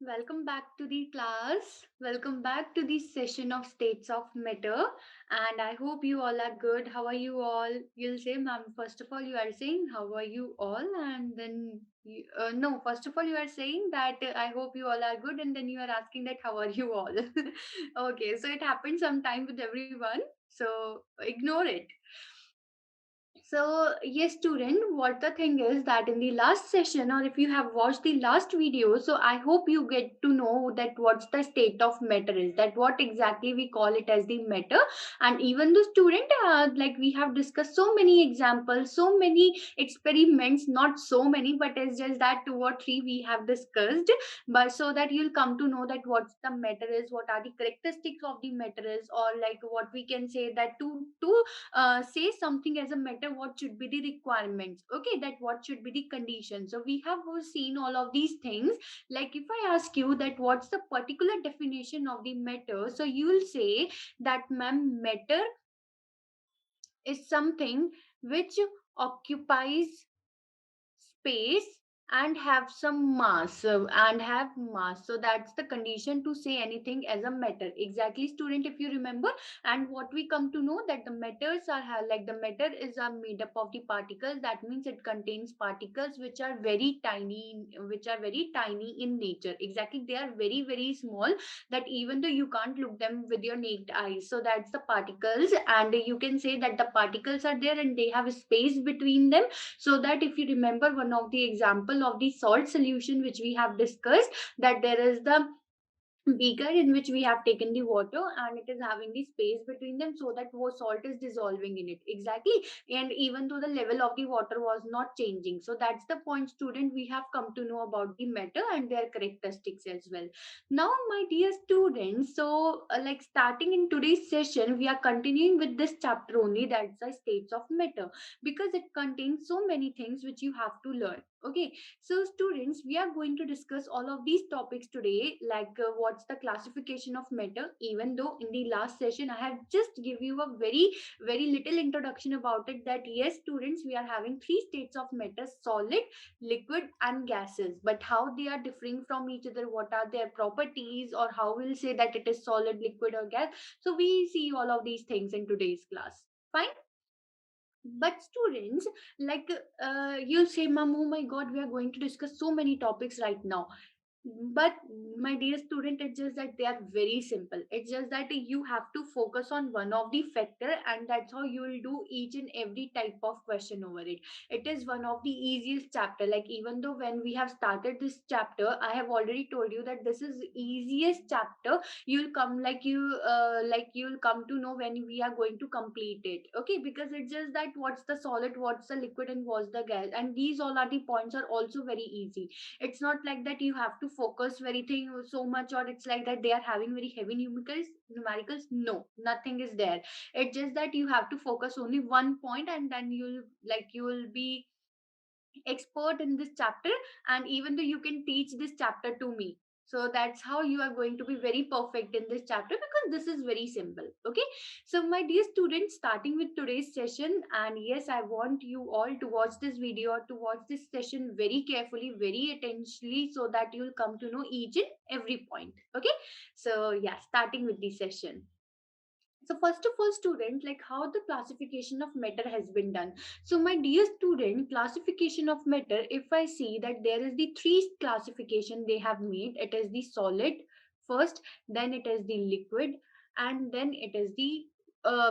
Welcome back to the class. Welcome back to the session of States of Matter. And I hope you all are good. How are you all? You'll say, ma'am, first of all, you are saying, how are you all? And then, no, first of all, you are saying that I hope you all are good. And then you are asking that, how are you all? Okay, so it happens sometime with everyone. So ignore it. So, yes, student, what the thing is that in the last session, or if you have watched the last video, so I hope you get to know that what's the state of matter is, that what exactly we call it as the matter. And even the student, like we have discussed so many examples, so many experiments, not so many, but it's just that two or three we have discussed. But so that you'll come to know that what's the matter is, what are the characteristics of the matter is, or like what we can say that say something as a matter, what should be the requirements, okay, that what should be the conditions. So we have seen all of these things. Like if I ask you that what's the particular definition of the matter, so you will say that, ma'am, matter is something which occupies space and have some mass, so that's the condition to say anything as a matter. Exactly, student, if you remember. And what we come to know that the matters are like the matter is made up of the particles. That means it contains particles which are very tiny, in nature. Exactly, they are very very small, that even though you can't look them with your naked eyes. So that's the particles, and you can say that the particles are there and they have a space between them. So that if you remember one of the example of the salt solution which we have discussed, that there is the beaker in which we have taken the water and it is having the space between them, so that salt is dissolving in it. Exactly. And even though the level of the water was not changing, so that's the point, student, we have come to know about the matter and their characteristics as well. Now, my dear students, so like starting in today's session, we are continuing with this chapter only, that's the states of matter, because it contains so many things which you have to learn. Okay, so, students, we are going to discuss all of these topics today, like what's the classification of matter. Even though in the last session I have just give you a very, very little introduction about it. That yes, students, we are having three states of matter: solid, liquid, and gases. But how they are differing from each other, what are their properties, or how we'll say that it is solid, liquid, or gas. So we see all of these things in today's class. Fine. But students, like you'll say, mom, oh my god, we are going to discuss so many topics right now. But my dear student, it's just that they are very simple. It's just that you have to focus on one of the factor, and that's how you will do each and every type of question over it. It is one of the easiest chapter. Like even though when we have started this chapter, I have already told you that this is easiest chapter. You'll come like you'll come to know when we are going to complete it. Okay, because it's just that what's the solid, what's the liquid, and what's the gas, and these all are the points are also very easy. It's not like that you have to focus very thing so much, or it's like that they are having very heavy numericals. No, nothing is there. It's just that you have to focus only one point, and then you will be expert in this chapter. And even though you can teach this chapter to me, so that's how you are going to be very perfect in this chapter, because this is very simple. Okay, so my dear students, starting with today's session, and yes, I want you all to watch this video, or to watch this session very carefully, very attentively, so that you'll come to know each and every point. Okay, so yeah, starting with the session. So first of all, student, like how the classification of matter has been done. So my dear student, classification of matter, if I see that there is the three classification they have made, it is the solid first, then it is the liquid, and then it is the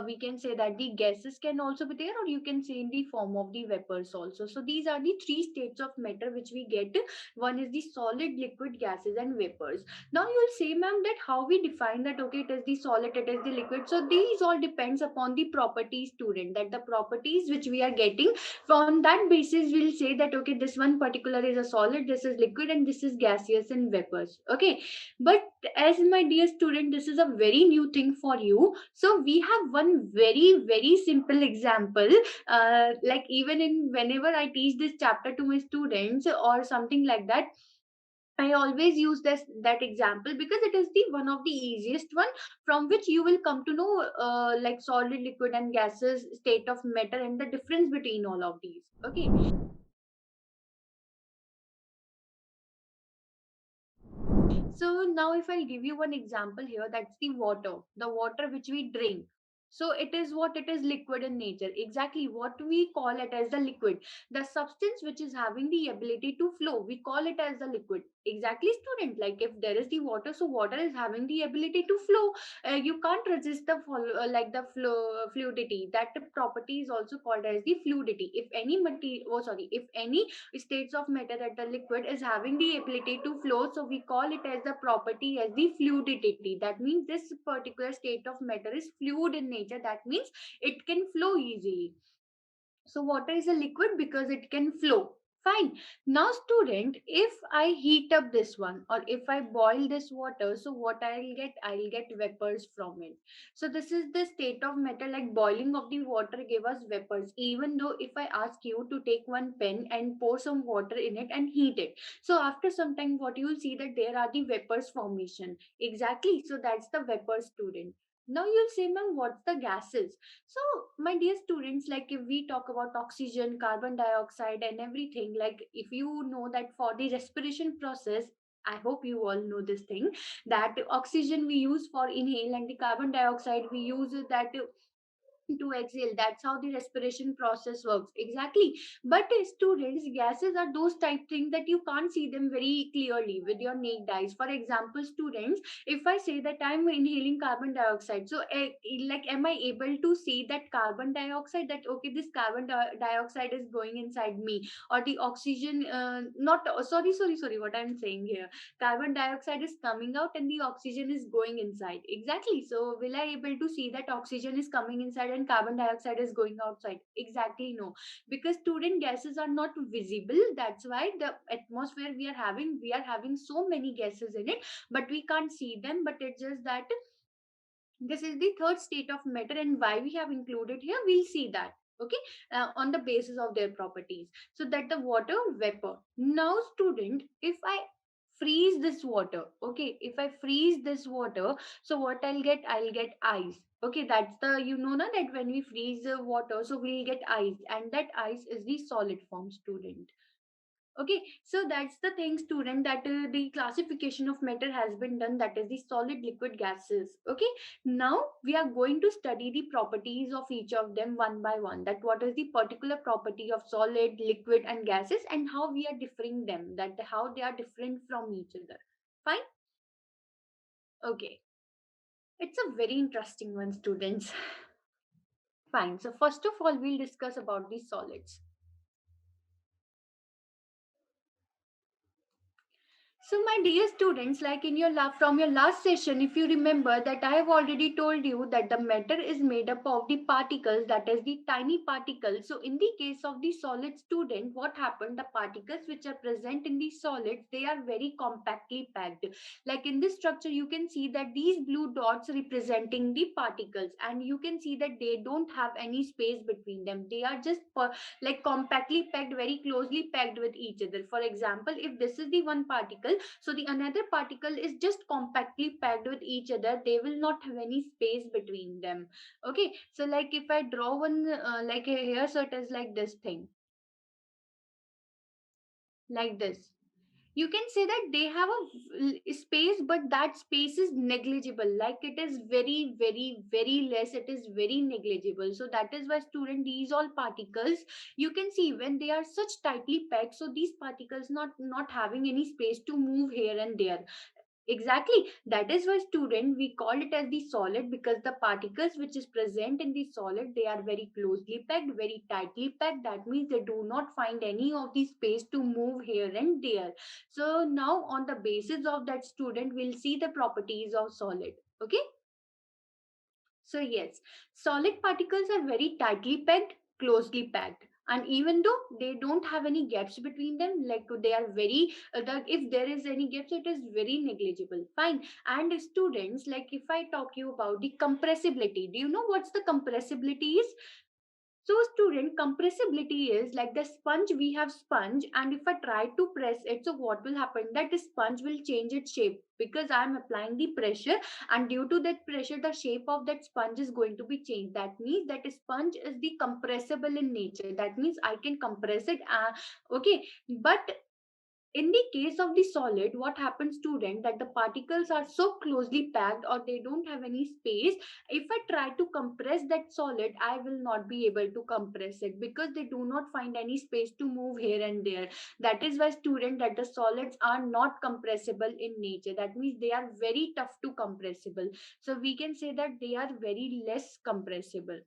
we can say that the gases can also be there, or you can say in the form of the vapors also. So these are the three states of matter which we get. One is the solid, liquid, gases, and vapors. Now you'll say, ma'am, that how we define that, okay, it is the solid, it is the liquid. So these all depends upon the properties, student, that the properties which we are getting, from that basis we'll say that, okay, this one particular is a solid, this is liquid, and this is gaseous and vapors. Okay, but as my dear student, this is a very new thing for you. So we have one very very simple example. Like even in whenever I teach this chapter to my students or something like that, I always use this that example, because it is the one of the easiest one, from which you will come to know like solid, liquid, and gases state of matter and the difference between all of these. Okay, So now if I'll give you one example here, that's the water which we drink. So it is what it is, liquid in nature. Exactly what we call it as the liquid. The substance which is having the ability to flow, we call it as the liquid. Exactly, student. Like if there is the water, so water is having the ability to flow. You can't resist the like the flow fluidity. That property is also called as the fluidity. If any material, oh sorry, if any states of matter that the liquid is having the ability to flow, so we call it as the property as the fluidity. That means this particular state of matter is fluid in nature. That means it can flow easily. So water is a liquid because it can flow. Fine. Now, student, if I heat up this one or if I boil this water, so what I'll get vapors from it. So this is the state of matter, like boiling of the water give us vapors. Even though if I ask you to take one pen and pour some water in it and heat it, so after some time, what you will see that there are the vapors formation. Exactly. So that's the vapor, student. Now you'll say, ma'am, what's the gases? So, my dear students, like if we talk about oxygen, carbon dioxide, and everything, like if you know that for the respiration process, I hope you all know this thing, that oxygen we use for inhale and the carbon dioxide we use that to exhale. That's how the respiration process works. Exactly. But students, gases are those type things that you can't see them very clearly with your naked eyes. For example, students, if I say that I'm inhaling carbon dioxide, so like am I able to see that carbon dioxide, that okay, this dioxide is going inside me, or the oxygen not sorry, what I'm saying here, carbon dioxide is coming out and the oxygen is going inside. Exactly. So will I able to see that oxygen is coming inside and carbon dioxide is going outside? Exactly, no. Because student, gases are not visible. That's why the atmosphere we are having so many gases in it, but we can't see them. But it's just that this is the third state of matter, and why we have included here, we'll see that. Okay. On the basis of their properties, so that the water vapor. Now, student, if I freeze this water, okay, if I freeze this water, so what I'll get ice. Okay, that's the, you know na, that when we freeze the water, so we'll get ice, and that ice is the solid form, student. Okay, so that's the thing, student, that the classification of matter has been done, that is the solid, liquid, gases. Okay, now we are going to study the properties of each of them one by one, that what is the particular property of solid, liquid, and gases, and how we are differing them, that how they are different from each other. Fine. Okay, it's a very interesting one, students. Fine. So first of all, we'll discuss about the solids. So, my dear students, like in your from your last session, if you remember that I have already told you that the matter is made up of the particles, that is the tiny particles. So, in the case of the solid, student, what happened? The particles which are present in the solids, they are very compactly packed. Like in this structure, you can see that these blue dots representing the particles, and you can see that they don't have any space between them. They are just like compactly packed, very closely packed with each other. For example, if this is the one particle, so the another particle is just compactly packed with each other, they will not have any space between them. Okay, so like if I draw one like here, so it is like this thing, like this. You can say that they have a space, but that space is negligible, like it is very, very, very less, it is very negligible. So that is why, student, these all particles, you can see when they are such tightly packed, so these particles not having any space to move here and there. Exactly. That is why, student, we call it as the solid, because the particles which is present in the solid, they are very closely packed, very tightly packed. That means they do not find any of the space to move here and there. So now on the basis of that, student, we'll see the properties of solid. Okay. So yes, solid particles are very tightly packed, closely packed. And even though they don't have any gaps between them, like they are very, if there is any gaps, it is very negligible. Fine. And students, like if I talk you about the compressibility, do you know what's the compressibility is? So, student, compressibility is like the sponge. We have sponge, and if I try to press it, so what will happen? That the sponge will change its shape because I am applying the pressure, and due to that pressure, the shape of that sponge is going to be changed. That means that a sponge is the compressible in nature. That means I can compress it. Okay, but In the case of the solid, what happens, student, that the particles are so closely packed or they don't have any space. If I try to compress that solid, I will not be able to compress it because they do not find any space to move here and there. That is why, student, that the solids are not compressible in nature. That means they are very tough to compressible. So we can say that they are very less compressible.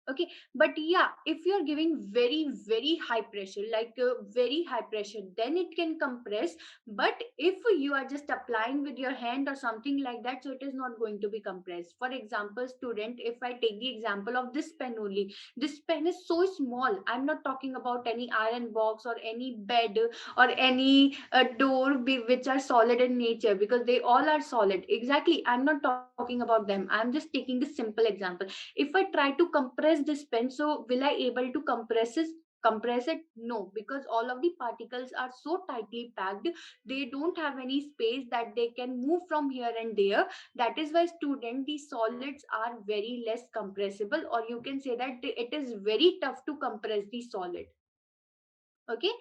Okay, but yeah, if you're giving very high pressure, like very high pressure, then it can compress. But if you are just applying with your hand or something like that, so it is not going to be compressed. For example, student, if I take the example of this pen only, this pen is so small. I'm not talking about any iron box or any bed or any door which are solid in nature, because they all are solid. Exactly, I'm not talking about them. I'm just taking the simple example. If I try to compress this pen, so will I able to compress it? No, because all of the particles are so tightly packed, they don't have any space that they can move from here and there. That is why, student, the solids are very less compressible, or you can say that it is very tough to compress the solid. Okay.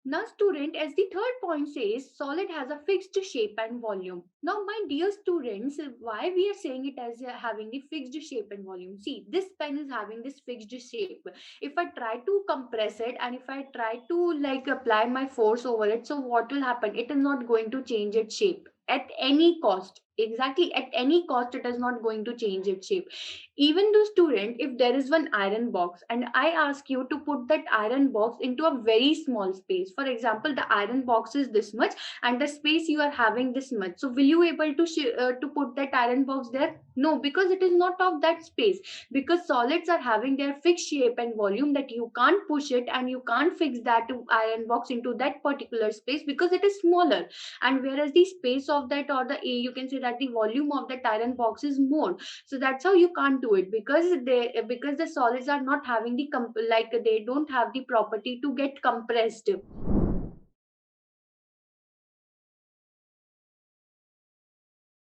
Now, student, as the third point says, solid has a fixed shape and volume. Now, my dear students, why we are saying it as having the fixed shape and volume? See, this pen is having this fixed shape. If I try to compress it and if I try to like apply my force over it, so what will happen? It is not going to change its shape at any cost. Exactly, at any cost, it is not going to change its shape. Even though, student, if there is one iron box and I ask you to put that iron box into a very small space, for example, the iron box is this much and the space you are having this much, so will you able to to put that iron box there? No, because it is not of that space. Because solids are having their fixed shape and volume, that you can't push it and you can't fix that iron box into that particular space because it is smaller. And whereas the space of that, or the you can say that the volume of that iron box is more, so that's how you can't do it, because the solids are not having the like they don't have the property to get compressed.